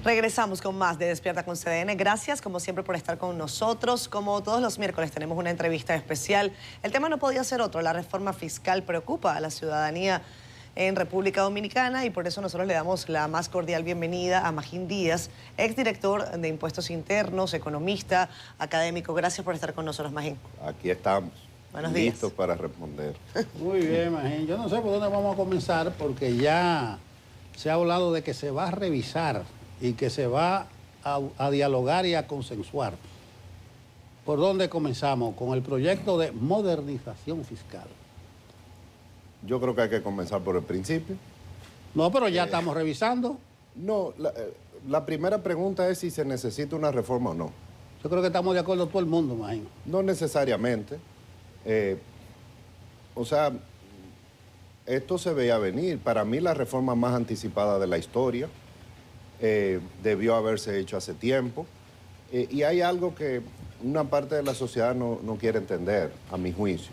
Regresamos con más de Despierta con CDN. Gracias, como siempre, por estar con nosotros. Como todos los miércoles tenemos una entrevista especial. El tema no podía ser otro. La reforma fiscal preocupa a la ciudadanía en República Dominicana y por eso nosotros le damos la más cordial bienvenida a Magín Díaz, exdirector de Impuestos Internos, economista, académico. Gracias por estar con nosotros, Magín. Aquí estamos. Buenos días. Listos para responder. Muy bien, Magín. Yo no sé por dónde vamos a comenzar porque ya se ha hablado de que se va a revisar y que se va a dialogar y a consensuar. ¿Por dónde comenzamos? Con el proyecto de modernización fiscal. Yo creo que hay que comenzar por el principio. No, pero ya estamos revisando. No, la primera pregunta es si se necesita una reforma o no. Yo creo que estamos de acuerdo todo el mundo, Magín. No necesariamente. O sea, esto se veía venir. Para mí la reforma más anticipada de la historia debió haberse hecho hace tiempo. Y hay algo que una parte de la sociedad no quiere entender, a mi juicio.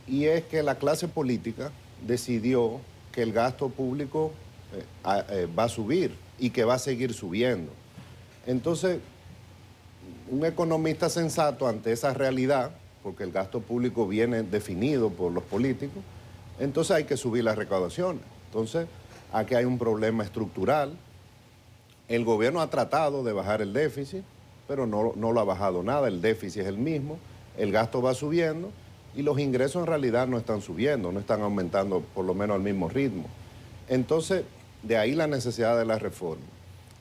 Y es que la clase política decidió que el gasto público va a subir y que va a seguir subiendo. Entonces, un economista sensato ante esa realidad, porque el gasto público viene definido por los políticos, entonces hay que subir las recaudaciones. Entonces, aquí hay un problema estructural. El gobierno ha tratado de bajar el déficit, pero no lo ha bajado nada. El déficit es el mismo, el gasto va subiendo y los ingresos en realidad no están subiendo, no están aumentando por lo menos al mismo ritmo. Entonces, de ahí la necesidad de la reforma.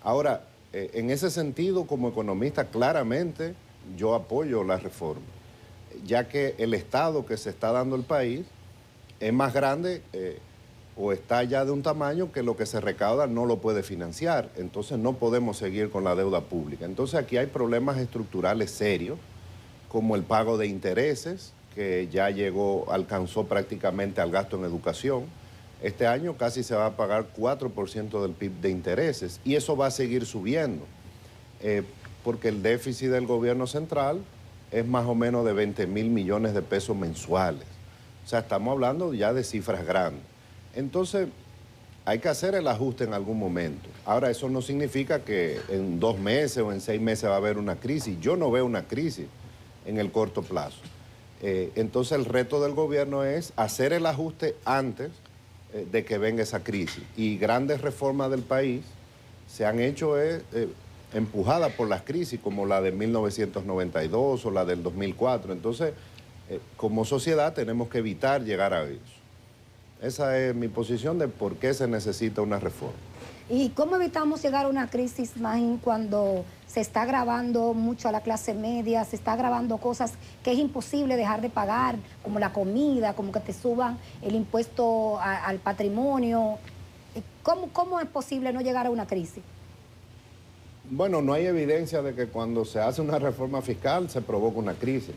Ahora, en ese sentido, como economista, claramente yo apoyo la reforma, ya que el Estado que se está dando al país es más grande o está ya de un tamaño que lo que se recauda no lo puede financiar. Entonces no podemos seguir con la deuda pública. Entonces aquí hay problemas estructurales serios, como el pago de intereses, que ya alcanzó prácticamente al gasto en educación. Este año casi se va a pagar 4% del PIB de intereses y eso va a seguir subiendo, porque el déficit del gobierno central es más o menos de 20.000 millones de pesos mensuales. O sea, estamos hablando ya de cifras grandes. Entonces, hay que hacer el ajuste en algún momento. Ahora, eso no significa que en 2 meses o en 6 meses va a haber una crisis. Yo no veo una crisis en el corto plazo. Entonces, el reto del gobierno es hacer el ajuste antes de que venga esa crisis. Y grandes reformas del país se han hecho empujadas por las crisis, como la de 1992 o la del 2004. Entonces, como sociedad tenemos que evitar llegar a eso. Esa es mi posición de por qué se necesita una reforma. ¿Y cómo evitamos llegar a una crisis, Magín, cuando se está agravando mucho a la clase media, se está agravando cosas que es imposible dejar de pagar, como la comida, como que te suban el impuesto al patrimonio? ¿Cómo es posible no llegar a una crisis? Bueno, no hay evidencia de que cuando se hace una reforma fiscal se provoca una crisis.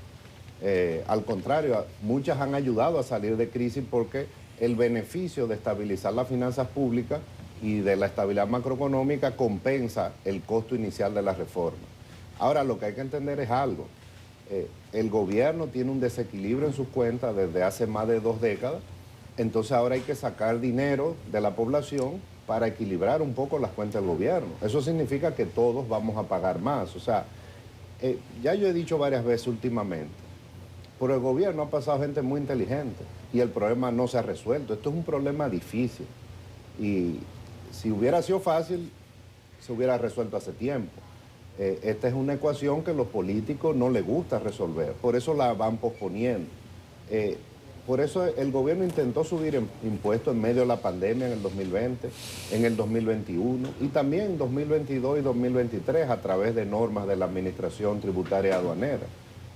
Al contrario, muchas han ayudado a salir de crisis porque el beneficio de estabilizar las finanzas públicas y de la estabilidad macroeconómica compensa el costo inicial de la reforma. Ahora, lo que hay que entender es algo. El gobierno tiene un desequilibrio en sus cuentas desde hace más de 2 décadas, entonces ahora hay que sacar dinero de la población para equilibrar un poco las cuentas del gobierno. Eso significa que todos vamos a pagar más. O sea, ya yo he dicho varias veces últimamente, por el gobierno ha pasado gente muy inteligente y el problema no se ha resuelto. Esto es un problema difícil y si hubiera sido fácil, se hubiera resuelto hace tiempo. Esta es una ecuación que a los políticos no les gusta resolver, por eso la van posponiendo. Por eso el gobierno intentó subir impuestos en medio de la pandemia en el 2020, en el 2021 y también en 2022 y 2023 a través de normas de la Administración Tributaria Aduanera.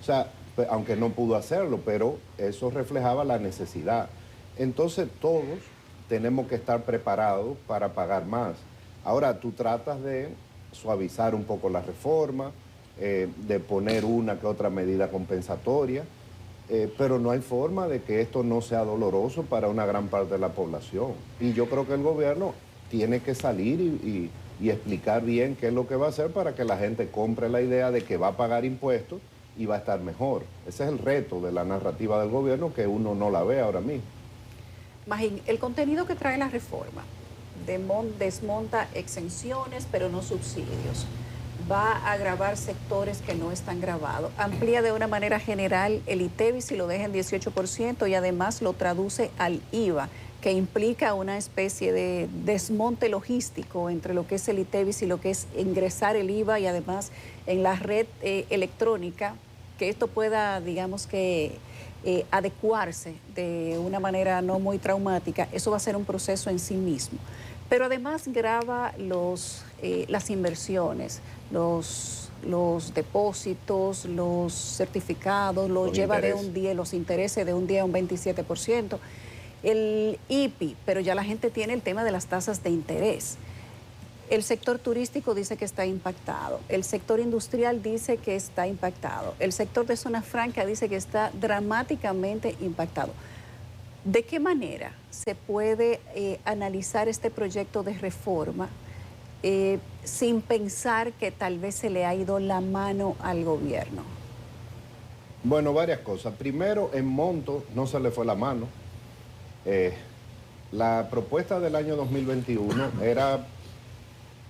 O sea, aunque no pudo hacerlo, pero eso reflejaba la necesidad. Entonces todos tenemos que estar preparados para pagar más. Ahora tú tratas de suavizar un poco la reforma, de poner una que otra medida compensatoria, pero no hay forma de que esto no sea doloroso para una gran parte de la población. Y yo creo que el gobierno tiene que salir y explicar bien qué es lo que va a hacer para que la gente compre la idea de que va a pagar impuestos y va a estar mejor. Ese es el reto de la narrativa del gobierno que uno no la ve ahora mismo. Magín, el contenido que trae la reforma desmonta exenciones, pero no subsidios. Va a gravar sectores que no están gravados. Amplía de una manera general el ITEVIS si lo deja en 18% y además lo traduce al IVA, que implica una especie de desmonte logístico entre lo que es el ITEVIS y lo que es ingresar el IVA y además en la red electrónica, que esto pueda, digamos que, adecuarse de una manera no muy traumática. Eso va a ser un proceso en sí mismo. Pero además grava las inversiones, los depósitos, los certificados, los lleva de un día, los intereses de un día a un 27%. El IPI, pero ya la gente tiene el tema de las tasas de interés. El sector turístico dice que está impactado, el sector industrial dice que está impactado, el sector de zona franca dice que está dramáticamente impactado. ¿De qué manera se puede analizar este proyecto de reforma sin pensar que tal vez se le ha ido la mano al gobierno? Bueno, varias cosas. Primero, en monto no se le fue la mano. La propuesta del año 2021 era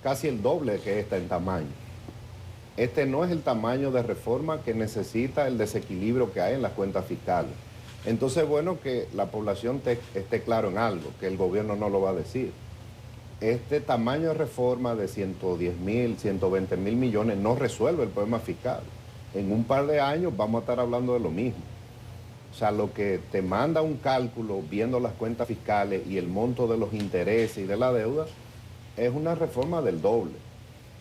casi el doble que esta en tamaño. Este no es el tamaño de reforma que necesita el desequilibrio que hay en las cuentas fiscales. Entonces, bueno, que la población esté claro en algo, que el gobierno no lo va a decir. Este tamaño de reforma de 110.000, 120.000 millones no resuelve el problema fiscal. En un par de años vamos a estar hablando de lo mismo. O sea, lo que te manda un cálculo viendo las cuentas fiscales y el monto de los intereses y de la deuda es una reforma del doble.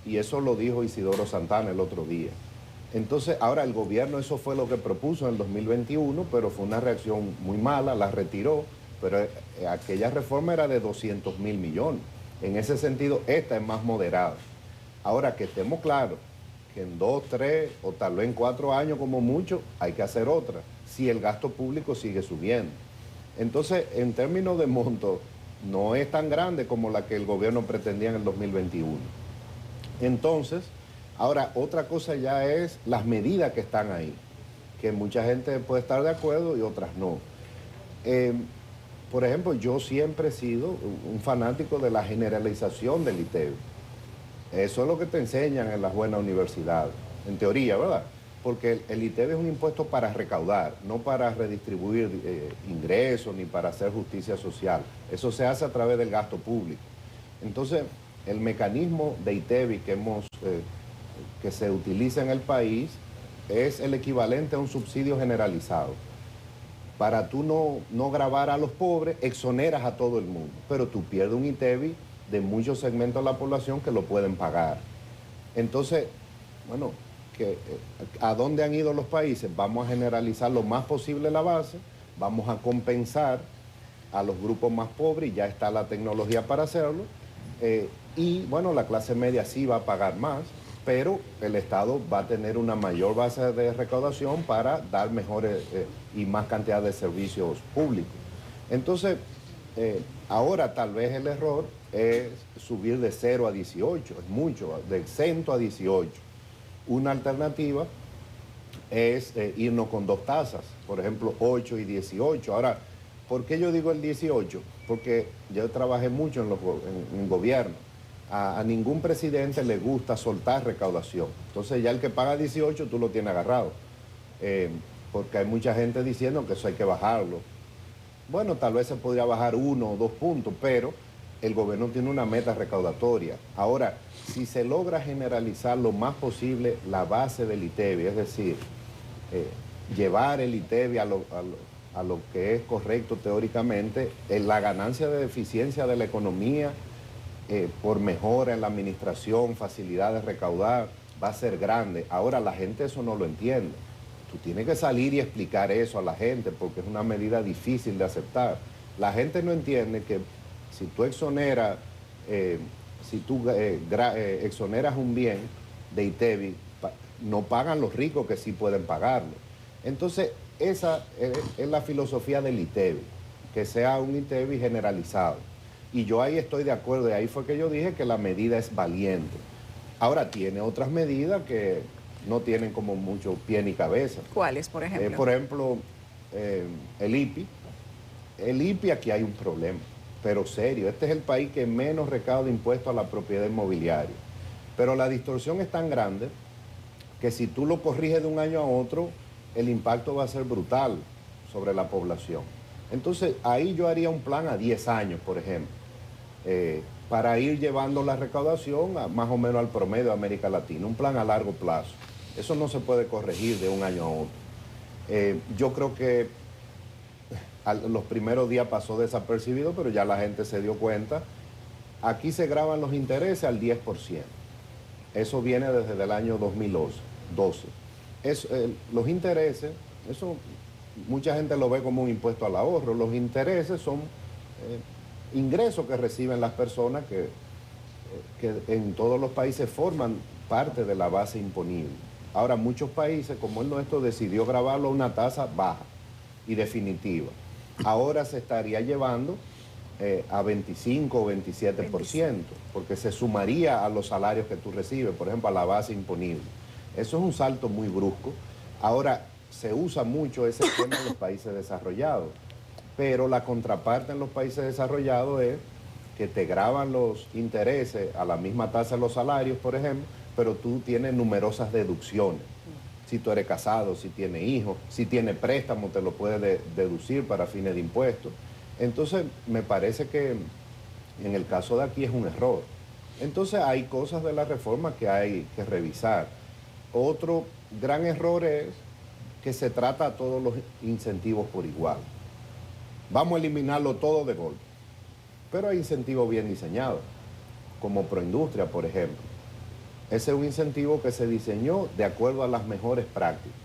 Y eso lo dijo Isidoro Santana el otro día. Entonces, ahora el gobierno eso fue lo que propuso en el 2021, pero fue una reacción muy mala, la retiró, pero aquella reforma era de 200.000 millones. En ese sentido, esta es más moderada. Ahora, que estemos claros, que en 2, 3 o tal vez en 4 años como mucho, hay que hacer otra, si el gasto público sigue subiendo. Entonces, en términos de monto, no es tan grande como la que el gobierno pretendía en el 2021. Entonces, ahora, otra cosa ya es las medidas que están ahí, que mucha gente puede estar de acuerdo y otras no. Por ejemplo, yo siempre he sido un fanático de la generalización del ITEVIS. Eso es lo que te enseñan en las buenas universidades, en teoría, ¿verdad? Porque el ITEVIS es un impuesto para recaudar, no para redistribuir ingresos ni para hacer justicia social. Eso se hace a través del gasto público. Entonces, el mecanismo de ITEVIS que se utiliza en el país es el equivalente a un subsidio generalizado. Para tú no gravar a los pobres, exoneras a todo el mundo, pero tú pierdes un ITEVIS de muchos segmentos de la población que lo pueden pagar. Entonces, bueno, ¿a dónde han ido los países? Vamos a generalizar lo más posible la base, vamos a compensar a los grupos más pobres, y ya está la tecnología para hacerlo, y bueno, la clase media sí va a pagar más, pero el Estado va a tener una mayor base de recaudación para dar mejores y más cantidad de servicios públicos. Entonces, ahora tal vez el error es subir de 0 a 18, es mucho, de exento a 18. Una alternativa es irnos con 2 tasas, por ejemplo, 8 y 18. Ahora, ¿por qué yo digo el 18? Porque yo trabajé mucho en gobierno. A ningún presidente le gusta soltar recaudación. Entonces ya el que paga 18 tú lo tienes agarrado. Porque hay mucha gente diciendo que eso hay que bajarlo. Bueno, tal vez se podría bajar 1 o 2 puntos, pero el gobierno tiene una meta recaudatoria. Ahora, si se logra generalizar lo más posible la base del ITEVIS, es decir, llevar el ITEVIS a lo que es correcto teóricamente, la ganancia de eficiencia de la economía por mejora en la administración, facilidad de recaudar, va a ser grande. Ahora la gente eso no lo entiende. Tú tienes que salir y explicar eso a la gente porque es una medida difícil de aceptar. La gente no entiende que si tú exoneras, exoneras un bien de ITEVIS, no pagan los ricos que sí pueden pagarlo. Entonces, esa es la filosofía del ITEVIS, que sea un ITEVIS generalizado. Y yo ahí estoy de acuerdo, y ahí fue que yo dije que la medida es valiente. Ahora, tiene otras medidas que no tienen como mucho pie ni cabeza. ¿Cuáles, por ejemplo? Por ejemplo, el IPI. El IPI, aquí hay un problema. pero serio. Este es el país que menos recauda impuestos a la propiedad inmobiliaria. Pero la distorsión es tan grande que si tú lo corriges de un año a otro, el impacto va a ser brutal sobre la población. Entonces, ahí yo haría un plan a 10 años, por ejemplo, para ir llevando la recaudación más o menos al promedio de América Latina, un plan a largo plazo. Eso no se puede corregir de un año a otro. Yo creo que los primeros días pasó desapercibido, pero ya la gente se dio cuenta. Aquí se graban los intereses al 10%. Eso viene desde el año 2012. Los intereses, eso mucha gente lo ve como un impuesto al ahorro. Los intereses son ingresos que reciben las personas que en todos los países forman parte de la base imponible. Ahora, muchos países, como el nuestro, decidió grabarlo a una tasa baja y definitiva. Ahora se estaría llevando a 25 o 27%, porque se sumaría a los salarios que tú recibes, por ejemplo, a la base imponible. Eso es un salto muy brusco. Ahora, se usa mucho ese tema en los países desarrollados, pero la contraparte en los países desarrollados es que te graban los intereses a la misma tasa de los salarios, por ejemplo, pero tú tienes numerosas deducciones. Si tú eres casado, si tienes hijos, si tienes préstamo, te lo puedes deducir para fines de impuestos. Entonces, me parece que en el caso de aquí es un error. Entonces, hay cosas de la reforma que hay que revisar. Otro gran error es que se trata a todos los incentivos por igual. Vamos a eliminarlo todo de golpe. Pero hay incentivos bien diseñados, como Proindustria, por ejemplo. Ese es un incentivo que se diseñó de acuerdo a las mejores prácticas.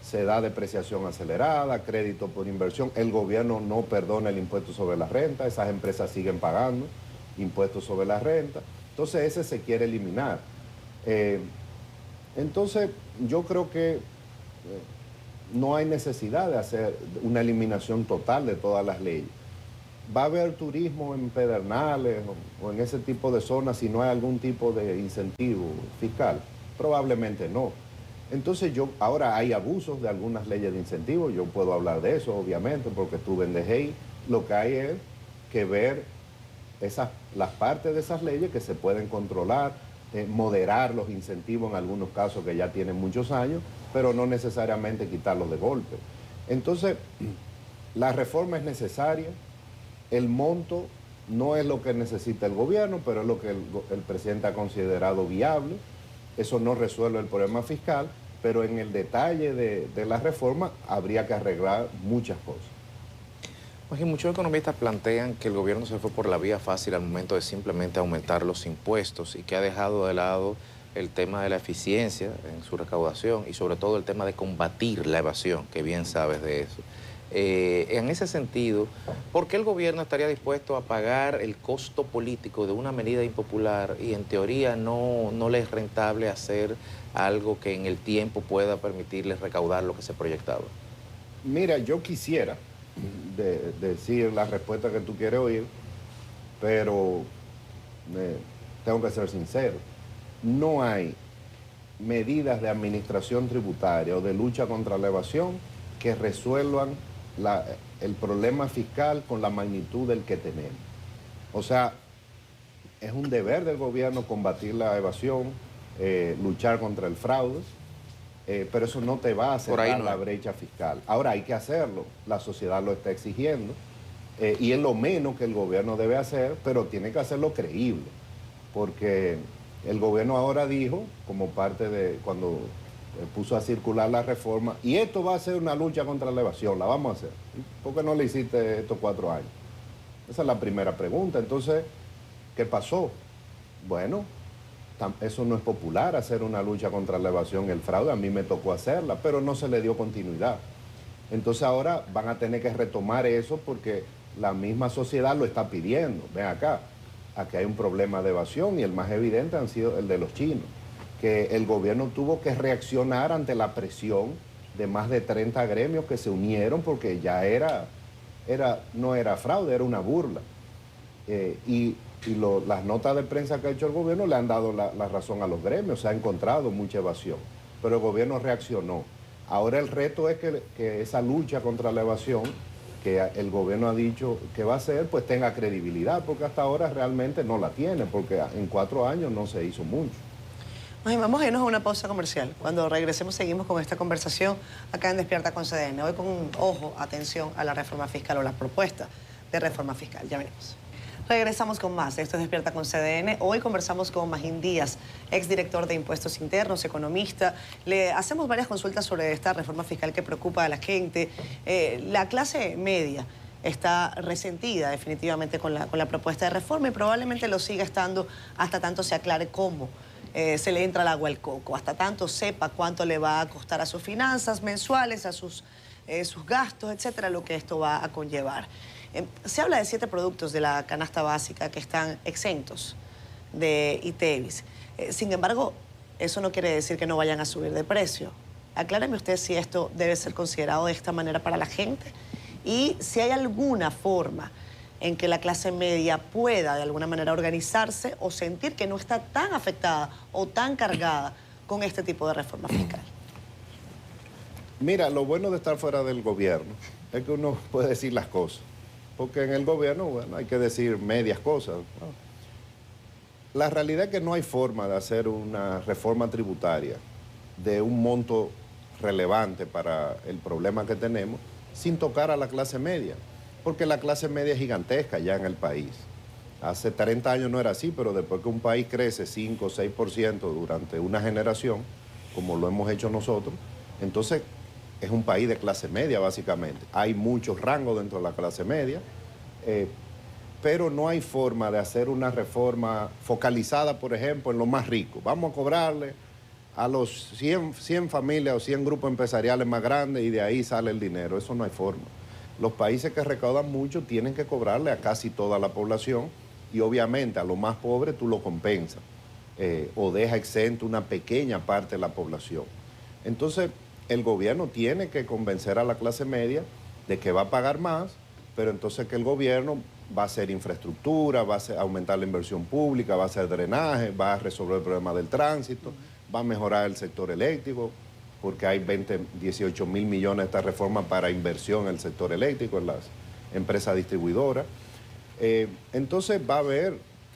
Se da depreciación acelerada, crédito por inversión, el gobierno no perdona el impuesto sobre la renta, esas empresas siguen pagando impuestos sobre la renta. Entonces ese se quiere eliminar. Entonces yo creo que no hay necesidad de hacer una eliminación total de todas las leyes. ¿Va a haber turismo en Pedernales o en ese tipo de zonas si no hay algún tipo de incentivo fiscal? Probablemente no. Entonces ahora hay abusos de algunas leyes de incentivo, yo puedo hablar de eso obviamente porque estuve en DGI. Lo que hay es que ver las partes de esas leyes que se pueden controlar, moderar los incentivos en algunos casos que ya tienen muchos años, pero no necesariamente quitarlos de golpe. Entonces, la reforma es necesaria. El monto no es lo que necesita el gobierno, pero es lo que el presidente ha considerado viable. Eso no resuelve el problema fiscal, pero en el detalle de la reforma habría que arreglar muchas cosas. Oye, muchos economistas plantean que el gobierno se fue por la vía fácil al momento de simplemente aumentar los impuestos y que ha dejado de lado el tema de la eficiencia en su recaudación y sobre todo el tema de combatir la evasión, que bien sabes de eso. En ese sentido, ¿por qué el gobierno estaría dispuesto a pagar el costo político de una medida impopular y en teoría no le es rentable hacer algo que en el tiempo pueda permitirles recaudar lo que se proyectaba? Mira, yo quisiera decir la respuesta que tú quieres oír, pero tengo que ser sincero. No hay medidas de administración tributaria o de lucha contra la evasión que resuelvan el problema fiscal con la magnitud del que tenemos. O sea, es un deber del gobierno combatir la evasión, luchar contra el fraude, pero eso no te va a cerrar la brecha fiscal. Ahora hay que hacerlo, la sociedad lo está exigiendo, y es lo menos que el gobierno debe hacer, pero tiene que hacerlo creíble, porque el gobierno ahora dijo, como parte de cuando puso a circular la reforma, y esto va a ser una lucha contra la evasión, la vamos a hacer. ¿Por qué no le hiciste estos 4 años? Esa es la primera pregunta. Entonces, ¿qué pasó? Bueno, eso no es popular, hacer una lucha contra la evasión y el fraude. A mí me tocó hacerla, pero no se le dio continuidad. Entonces ahora van a tener que retomar eso porque la misma sociedad lo está pidiendo. Ven acá, aquí hay un problema de evasión y el más evidente ha sido el de los chinos, que el gobierno tuvo que reaccionar ante la presión de más de 30 gremios que se unieron porque ya no era fraude, era una burla. Las notas de prensa que ha hecho el gobierno le han dado la razón a los gremios, se ha encontrado mucha evasión, pero el gobierno reaccionó. Ahora el reto es que esa lucha contra la evasión que el gobierno ha dicho que va a hacer, pues tenga credibilidad, porque hasta ahora realmente no la tiene, porque en 4 años no se hizo mucho. Vamos a irnos a una pausa comercial. Cuando regresemos seguimos con esta conversación acá en Despierta con CDN. Hoy con un ojo, atención a la reforma fiscal o la propuesta de reforma fiscal. Ya veremos. Regresamos con más. Esto es Despierta con CDN. Hoy conversamos con Magín Díaz, exdirector de Impuestos Internos, economista. Le hacemos varias consultas sobre esta reforma fiscal que preocupa a la gente. La clase media está resentida definitivamente con la propuesta de reforma y probablemente lo siga estando hasta tanto se aclare cómo se le entra el agua al coco, hasta tanto sepa cuánto le va a costar a sus finanzas mensuales, a sus gastos, etcétera, lo que esto va a conllevar. Se habla de 7 productos de la canasta básica que están exentos de ITEVIS. Sin embargo, eso no quiere decir que no vayan a subir de precio. Acláreme usted si esto debe ser considerado de esta manera para la gente y si hay alguna forma en que la clase media pueda de alguna manera organizarse o sentir que no está tan afectada o tan cargada con este tipo de reforma fiscal. Mira, lo bueno de estar fuera del gobierno es que uno puede decir las cosas, porque en el gobierno, bueno, hay que decir medias cosas, ¿no? La realidad es que no hay forma de hacer una reforma tributaria de un monto relevante para el problema que tenemos sin tocar a la clase media. Porque la clase media es gigantesca ya en el país. Hace 30 años no era así, pero después que un país crece 5 o 6% durante una generación, como lo hemos hecho nosotros, entonces es un país de clase media básicamente. Hay muchos rangos dentro de la clase media, pero no hay forma de hacer una reforma focalizada, por ejemplo, en los más ricos. Vamos a cobrarle a los 100 familias o 100 grupos empresariales más grandes y de ahí sale el dinero. Eso no hay forma. Los países que recaudan mucho tienen que cobrarle a casi toda la población y obviamente a los más pobres tú lo compensas o deja exento una pequeña parte de la población. Entonces el gobierno tiene que convencer a la clase media de que va a pagar más, pero entonces que el gobierno va a hacer infraestructura, va a aumentar la inversión pública, va a hacer drenaje, va a resolver el problema del tránsito, va a mejorar el sector eléctrico, porque hay 18 mil millones de esta reforma para inversión en el sector eléctrico, en las empresas distribuidoras. Entonces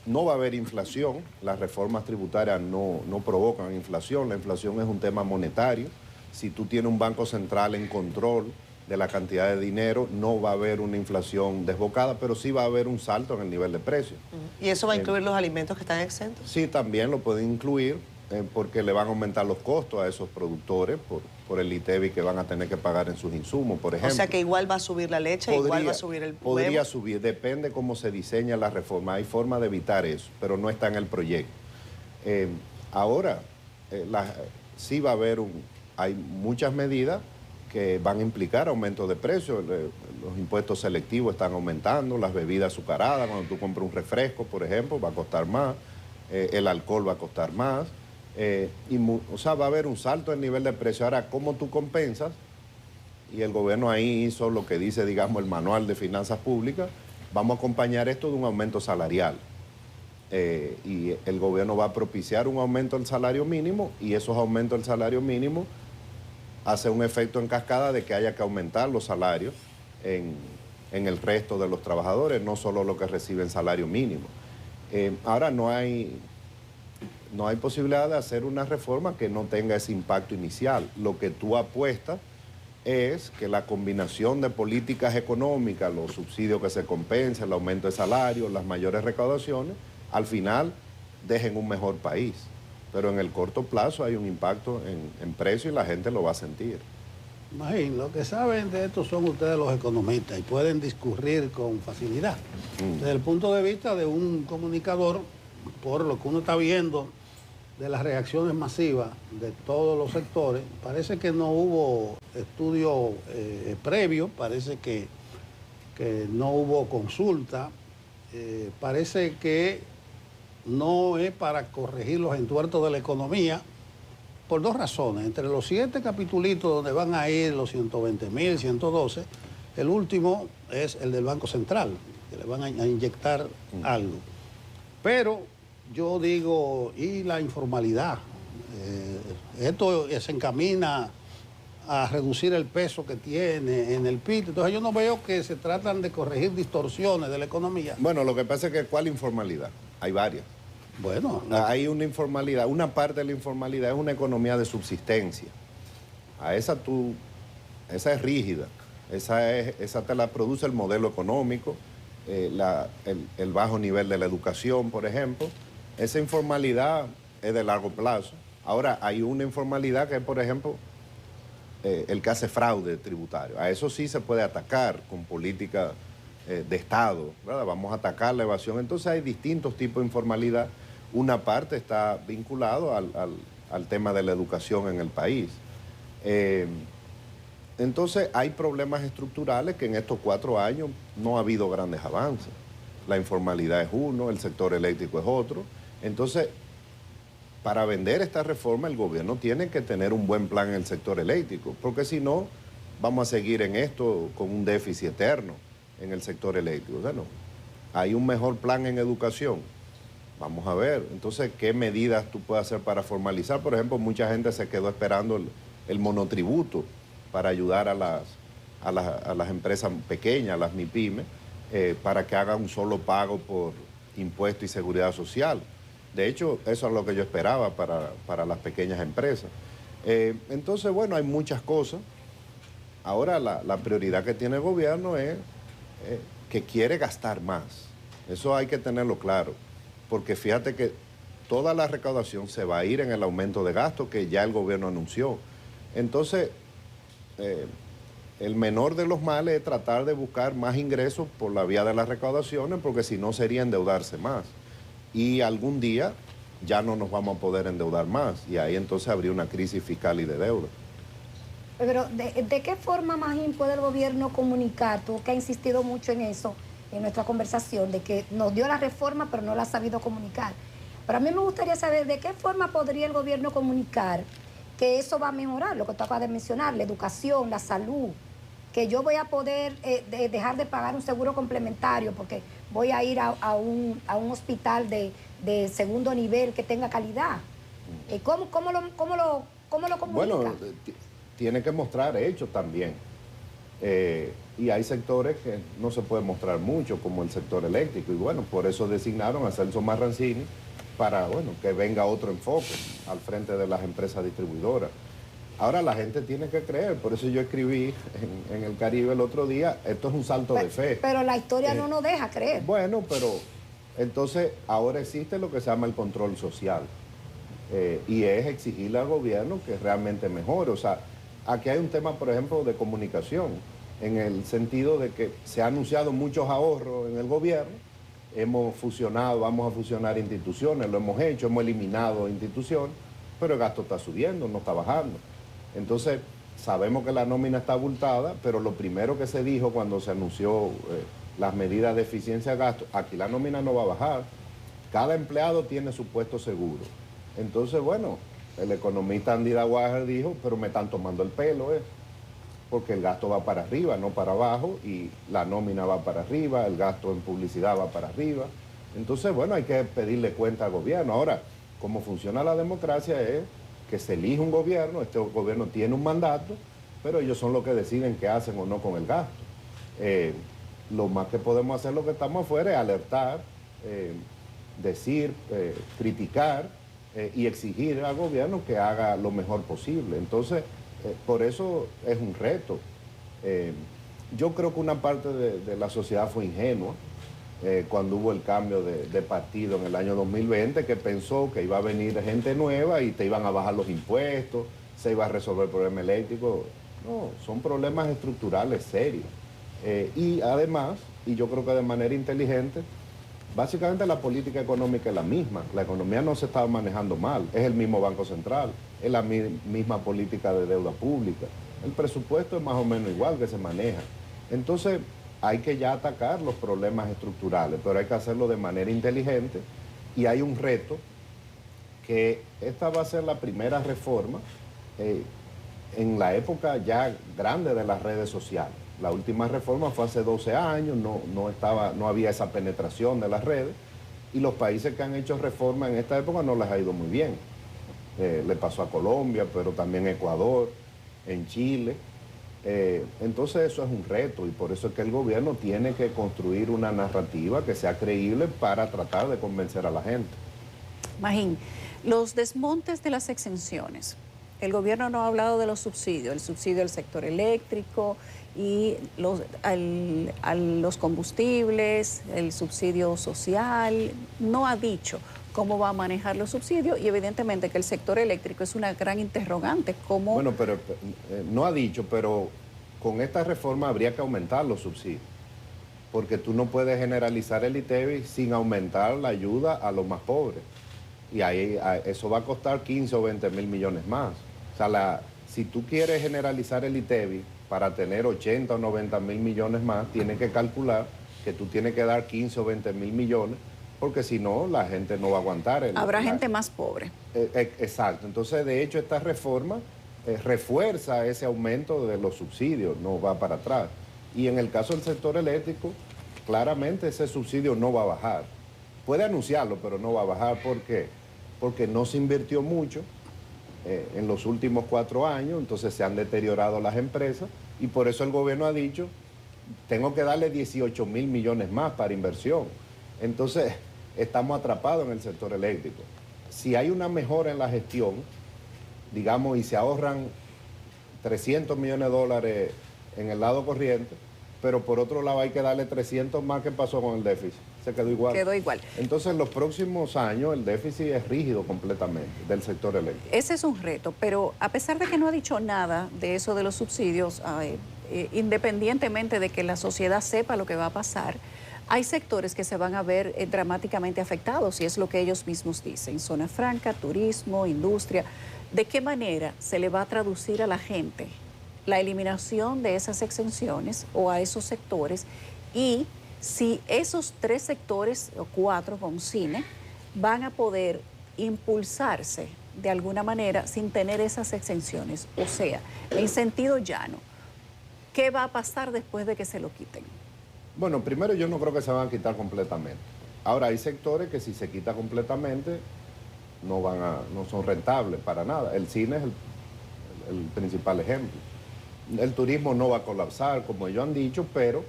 no va a haber inflación, las reformas tributarias no provocan inflación, la inflación es un tema monetario. Si tú tienes un banco central en control de la cantidad de dinero, no va a haber una inflación desbocada, pero sí va a haber un salto en el nivel de precios. ¿Y eso va a incluir los alimentos que están exentos? Sí, también lo pueden incluir. Porque le van a aumentar los costos a esos productores por el ITEVIS que van a tener que pagar en sus insumos, por ejemplo. O sea que igual va a subir la leche, igual va a subir el huevo. Podría subir, depende cómo se diseña la reforma. Hay forma de evitar eso, pero no está en el proyecto. Ahora, sí va a haber hay muchas medidas que van a implicar aumento de precios. Los impuestos selectivos están aumentando, las bebidas azucaradas, cuando tú compras un refresco, por ejemplo, va a costar más, el alcohol va a costar más. O sea, va a haber un salto en nivel de precio. Ahora, ¿cómo tú compensas? Y el gobierno ahí hizo lo que dice, digamos, el manual de finanzas públicas. Vamos a acompañar esto de un aumento salarial. Y el gobierno va a propiciar un aumento del salario mínimo y esos aumentos del salario mínimo hace un efecto en cascada de que haya que aumentar los salarios en el resto de los trabajadores, no solo los que reciben salario mínimo. Ahora no hay posibilidad de hacer una reforma que no tenga ese impacto inicial. Lo que tú apuestas es que la combinación de políticas económicas, los subsidios que se compensan, el aumento de salarios, las mayores recaudaciones, al final dejen un mejor país. Pero en el corto plazo hay un impacto en precio y la gente lo va a sentir. Imagínate, lo que saben de esto son ustedes los economistas y pueden discurrir con facilidad. Desde el punto de vista de un comunicador, por lo que uno está viendo de las reacciones masivas de todos los sectores, parece que no hubo estudio previo, parece que no hubo consulta, parece que no es para corregir los entuertos de la economía, por 2 razones. Entre los 7 capitulitos donde van a ir los 120.000, 112, el último es el del Banco Central, que le van a inyectar algo. Pero yo digo, y la informalidad, esto se encamina a reducir el peso que tiene en el PIB. Entonces yo no veo que se tratan de corregir distorsiones de la economía. Bueno, lo que pasa es que ¿cuál informalidad? Hay varias. Bueno, Hay una informalidad, una parte de la informalidad es una economía de subsistencia. A esa esa es rígida, esa te la produce el modelo económico, el bajo nivel de la educación, por ejemplo. Esa informalidad es de largo plazo. Ahora, hay una informalidad que es, por ejemplo, el que hace fraude tributario. A eso sí se puede atacar con política de Estado, ¿verdad? Vamos a atacar la evasión. Entonces hay distintos tipos de informalidad. Una parte está vinculado al tema de la educación en el país. Entonces hay problemas estructurales que en estos 4 años no ha habido grandes avances. La informalidad es uno, el sector eléctrico es otro. Entonces, para vender esta reforma, el gobierno tiene que tener un buen plan en el sector eléctrico, porque si no, vamos a seguir en esto con un déficit eterno en el sector eléctrico. O sea, no. Hay un mejor plan en educación. Vamos a ver, entonces, ¿qué medidas tú puedes hacer para formalizar? Por ejemplo, mucha gente se quedó esperando el monotributo para ayudar a las empresas pequeñas, a las MIPYME, para que hagan un solo pago por impuesto y seguridad social. De hecho, eso es lo que yo esperaba para las pequeñas empresas. Entonces, bueno, hay muchas cosas. Ahora, la prioridad que tiene el gobierno es que quiere gastar más. Eso hay que tenerlo claro, porque fíjate que toda la recaudación se va a ir en el aumento de gastos que ya el gobierno anunció. Entonces, el menor de los males es tratar de buscar más ingresos por la vía de las recaudaciones, porque si no sería endeudarse más. Y algún día ya no nos vamos a poder endeudar más, y ahí entonces habría una crisis fiscal y de deuda. Pero ¿de qué forma, Magín, puede el gobierno comunicar? Tú que has insistido mucho en eso, en nuestra conversación, de que nos dio la reforma pero no la ha sabido comunicar. Pero a mí me gustaría saber de qué forma podría el gobierno comunicar que eso va a mejorar, lo que tú acabas de mencionar, la educación, la salud, que yo voy a poder dejar de pagar un seguro complementario porque voy a ir a un hospital de segundo nivel que tenga calidad. ¿Cómo lo comunica? Bueno, tiene que mostrar hechos también. Y hay sectores que no se puede mostrar mucho, como el sector eléctrico. Y bueno, por eso designaron a Celso Marrancini para, bueno, que venga otro enfoque al frente de las empresas distribuidoras. Ahora la gente tiene que creer, por eso yo escribí en el Caribe el otro día, esto es un salto de fe. Pero la historia no nos deja creer. Bueno, pero entonces ahora existe lo que se llama el control social, y es exigirle al gobierno que realmente mejore. O sea, aquí hay un tema, por ejemplo, de comunicación, en el sentido de que se han anunciado muchos ahorros en el gobierno, hemos fusionado, vamos a fusionar instituciones, lo hemos hecho, hemos eliminado instituciones, pero el gasto está subiendo, no está bajando. Entonces, sabemos que la nómina está abultada, pero lo primero que se dijo cuando se anunció las medidas de eficiencia de gasto, aquí la nómina no va a bajar, cada empleado tiene su puesto seguro. Entonces, bueno, el economista Andy Dawager dijo, pero me están tomando el pelo, porque el gasto va para arriba, no para abajo, y la nómina va para arriba, el gasto en publicidad va para arriba. Entonces, bueno, hay que pedirle cuenta al gobierno. Ahora, cómo funciona la democracia es que se elige un gobierno, este gobierno tiene un mandato, pero ellos son los que deciden qué hacen o no con el gasto. Lo más que podemos hacer, lo que estamos afuera, es alertar, decir, criticar y exigir al gobierno que haga lo mejor posible. Entonces, por eso es un reto. Yo creo que una parte de la sociedad fue ingenua cuando hubo el cambio de partido en el año 2020, que pensó que iba a venir gente nueva y te iban a bajar los impuestos, se iba a resolver el problema eléctrico. No, son problemas estructurales serios. Y además, y yo creo que de manera inteligente, básicamente la política económica es la misma. La economía no se está manejando mal, es el mismo Banco Central, es la misma política de deuda pública. El presupuesto es más o menos igual que se maneja. Entonces, hay que ya atacar los problemas estructurales, pero hay que hacerlo de manera inteligente, y hay un reto que esta va a ser la primera reforma en la época ya grande de las redes sociales. La última reforma fue hace 12 años, no había esa penetración de las redes, y los países que han hecho reforma en esta época no les ha ido muy bien. Le pasó a Colombia, pero también a Ecuador. en Chile. Entonces eso es un reto y por eso es que el gobierno tiene que construir una narrativa que sea creíble para tratar de convencer a la gente. Magín, los desmontes de las exenciones. El gobierno no ha hablado de los subsidios, el subsidio al sector eléctrico y a los combustibles, el subsidio social. No ha dicho cómo va a manejar los subsidios y evidentemente que el sector eléctrico es una gran interrogante. ¿Cómo? Bueno, pero no ha dicho, pero con esta reforma habría que aumentar los subsidios, porque tú no puedes generalizar el ITEVI sin aumentar la ayuda a los más pobres. Y ahí eso va a costar 15 o 20 mil millones más. O sea, si tú quieres generalizar el ITEVI para tener 80 o 90 mil millones más, tienes que calcular que tú tienes que dar 15 o 20 mil millones, porque si no, la gente no va a aguantar. Habrá gente más pobre. Exacto. Entonces, de hecho, esta reforma refuerza ese aumento de los subsidios, no va para atrás. Y en el caso del sector eléctrico, claramente ese subsidio no va a bajar. Puede anunciarlo, pero no va a bajar. ¿Por qué? Porque no se invirtió mucho en los últimos 4 años, entonces se han deteriorado las empresas y por eso el gobierno ha dicho, tengo que darle 18 mil millones más para inversión. Entonces, estamos atrapados en el sector eléctrico. Si hay una mejora en la gestión, digamos, y se ahorran 300 millones de dólares en el lado corriente, pero por otro lado hay que darle 300 más. ¿Qué pasó con el déficit? Se quedó igual. Quedó igual. Entonces, en los próximos años el déficit es rígido completamente del sector eléctrico. Ese es un reto, pero a pesar de que no ha dicho nada de eso de los subsidios, independientemente de que la sociedad sepa lo que va a pasar, hay sectores que se van a ver dramáticamente afectados y es lo que ellos mismos dicen. Zona franca, turismo, industria. ¿De qué manera se le va a traducir a la gente la eliminación de esas exenciones o a esos sectores? Y si esos 3 sectores o 4 con cine van a poder impulsarse de alguna manera sin tener esas exenciones. O sea, en sentido llano, ¿qué va a pasar después de que se lo quiten? Bueno, primero yo no creo que se van a quitar completamente. Ahora hay sectores que si se quita completamente no son rentables para nada. El cine es el principal ejemplo. El turismo no va a colapsar, como ellos han dicho, pero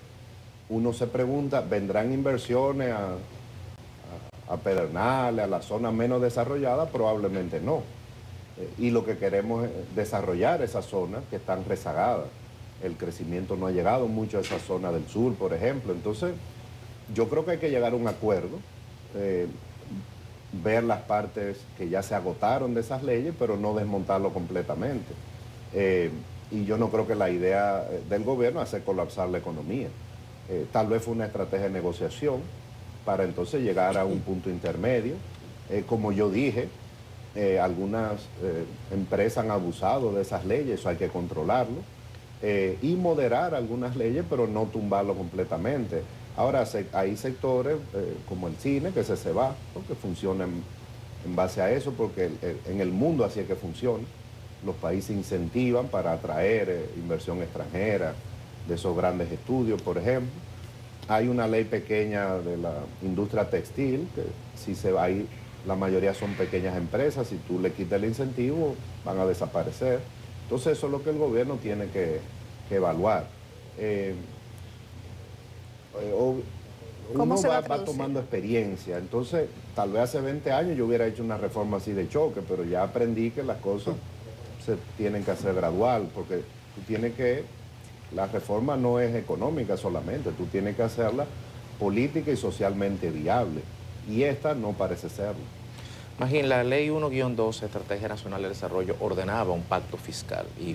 uno se pregunta, ¿vendrán inversiones a Pedernales, a la zona menos desarrollada? Probablemente no. Y lo que queremos es desarrollar esas zonas que están rezagadas. El crecimiento no ha llegado mucho a esa zona del sur, por ejemplo. Entonces, yo creo que hay que llegar a un acuerdo, ver las partes que ya se agotaron de esas leyes, pero no desmontarlo completamente. Y yo no creo que la idea del gobierno es hacer colapsar la economía. Tal vez fue una estrategia de negociación para entonces llegar a un punto intermedio. Como yo dije, algunas empresas han abusado de esas leyes, eso hay que controlarlo. Y moderar algunas leyes, pero no tumbarlo completamente. Ahora, hay sectores como el cine que se va, porque funcionan en base a eso, porque en el mundo así es que funciona. Los países incentivan para atraer inversión extranjera de esos grandes estudios, por ejemplo. Hay una ley pequeña de la industria textil, que si se va ahí, la mayoría son pequeñas empresas, si tú le quitas el incentivo, van a desaparecer. Entonces eso es lo que el gobierno tiene que evaluar. Uno va tomando experiencia. Entonces, tal vez hace 20 años yo hubiera hecho una reforma así de choque, pero ya aprendí que las cosas se tienen que hacer gradual, porque tú tienes que... La reforma no es económica solamente, tú tienes que hacerla política y socialmente viable. Y esta no parece serlo. Imagín, la Ley 1-12, Estrategia Nacional de Desarrollo, ordenaba un pacto fiscal y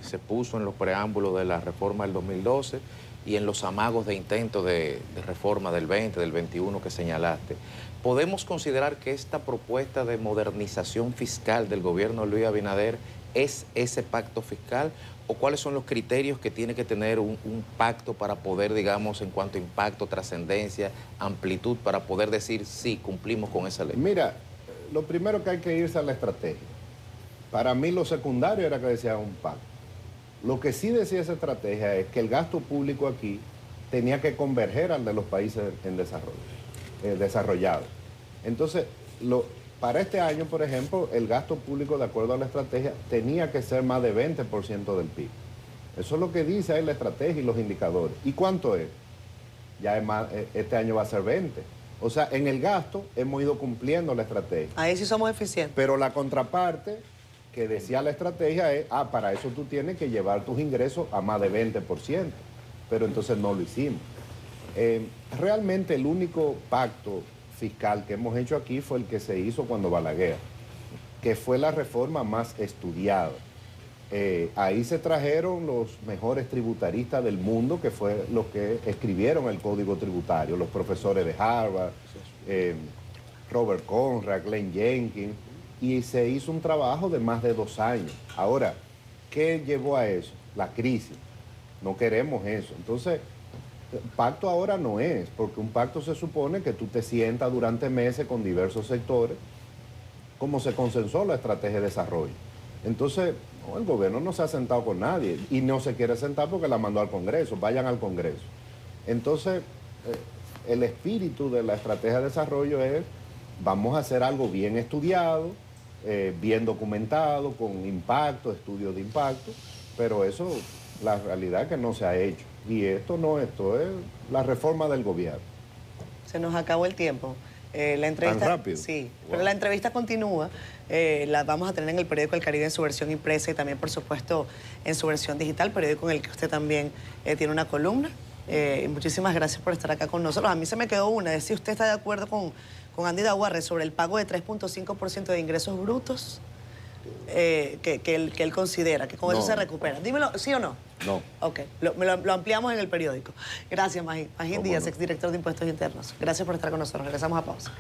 se puso en los preámbulos de la reforma del 2012 y en los amagos de intento de reforma del 20, del 21 que señalaste. ¿Podemos considerar que esta propuesta de modernización fiscal del gobierno de Luis Abinader es ese pacto fiscal? ¿O cuáles son los criterios que tiene que tener un pacto para poder, digamos, en cuanto a impacto, trascendencia, amplitud, para poder decir, sí, cumplimos con esa ley? Mira, lo primero que hay que irse a la estrategia. Para mí lo secundario era que decía un pacto. Lo que sí decía esa estrategia es que el gasto público aquí tenía que converger al de los países en desarrollo, desarrollados. Entonces, para este año, por ejemplo, el gasto público, de acuerdo a la estrategia, tenía que ser más de 20% del PIB. Eso es lo que dice ahí la estrategia y los indicadores. ¿Y cuánto es? Ya es más, este año va a ser 20. O sea, en el gasto hemos ido cumpliendo la estrategia. Ahí sí somos eficientes. Pero la contraparte que decía la estrategia es, para eso tú tienes que llevar tus ingresos a más de 20%. Pero entonces no lo hicimos. Realmente el único pacto fiscal que hemos hecho aquí fue el que se hizo cuando Balaguer, que fue la reforma más estudiada. Ahí se trajeron los mejores tributaristas del mundo, que fue los que escribieron el Código Tributario, los profesores de Harvard, Robert Conrad, Glenn Jenkins, y se hizo un trabajo de más de 2 años. Ahora, ¿qué llevó a eso? La crisis. No queremos eso. Entonces, pacto ahora no es, porque un pacto se supone que tú te sientas durante meses con diversos sectores, como se consensó la estrategia de desarrollo. Entonces, no, el gobierno no se ha sentado con nadie y no se quiere sentar porque la mandó al Congreso, vayan al Congreso. Entonces, el espíritu de la estrategia de desarrollo es, vamos a hacer algo bien estudiado, bien documentado, con impacto, estudios de impacto, pero eso, la realidad es que no se ha hecho. Y esto es la reforma del gobierno. Se nos acabó el tiempo. La entrevista, ¿Tan rápido? Sí, Wow. pero la entrevista continúa. La vamos a tener en el periódico El Caribe en su versión impresa y también, por supuesto, en su versión digital, periódico en el que usted también tiene una columna. Y muchísimas gracias por estar acá con nosotros. A mí se me quedó una, es si usted está de acuerdo con Andy Daguarre sobre el pago de 3.5% de ingresos brutos que él considera, que con eso No. se recupera. Dímelo, ¿sí o no? No. Ok, lo ampliamos en el periódico. Gracias, Magín ¿Cómo Díaz, no? exdirector de Impuestos Internos. Gracias por estar con nosotros. Regresamos a pausa.